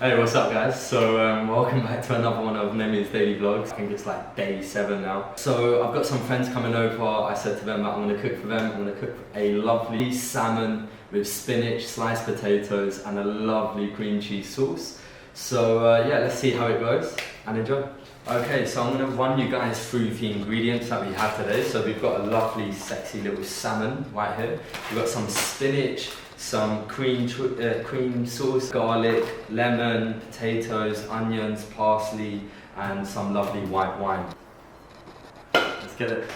Hey, what's up guys? So welcome back to another one of Nemi's daily vlogs. I think it's like day 7 now. So I've got some friends coming over. I said to them that I'm going to cook for them. I'm going to cook a lovely salmon with spinach, sliced potatoes and a lovely cream cheese sauce. So yeah, let's see how it goes and enjoy. Okay, so I'm going to run you guys through the ingredients that we have today. So we've got a lovely sexy little salmon right here. We've got some spinach, some cream sauce, garlic, lemon, potatoes, onions, parsley and some lovely white wine. Let's get it.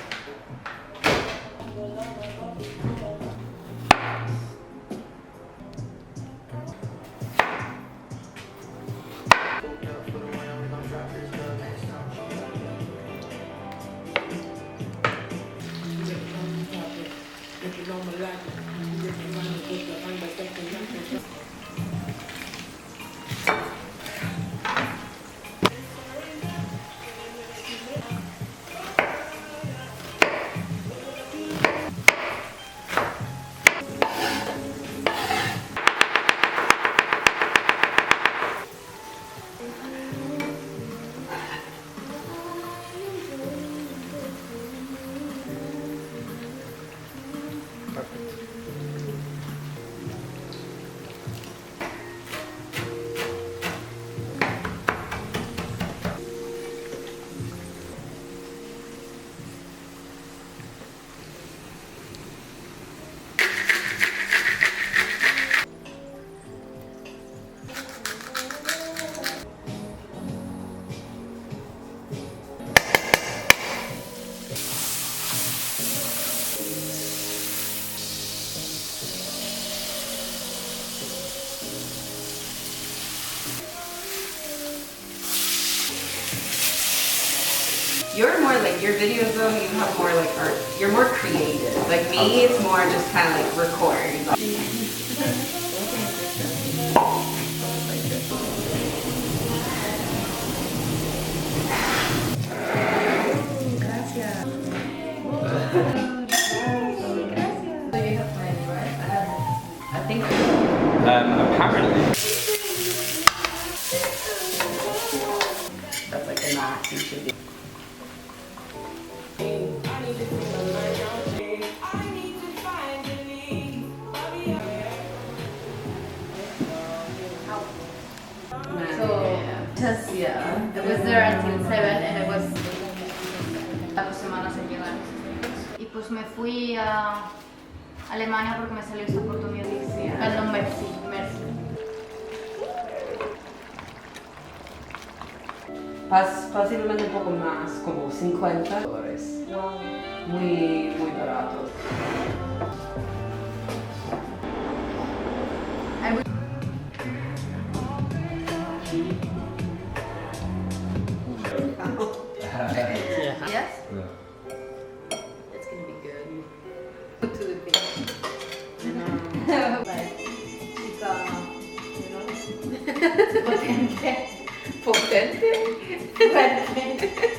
You're more like, your videos though, you have more like art. You're more creative. Like me, it's more just kind of like record. I think Apparently. that's like the max you should do. Just, yeah, it was there until 7 and it was 2 semanas en llegar. Y pues me fui a Alemania porque me salió esta oportunidad. Perdón, Mercy. Posiblemente un poco más, como $50. Muy barato. Yes? Yeah. It's gonna be good. Put to the thing. Like, chica, you know? Potente. Potente? Fuerte.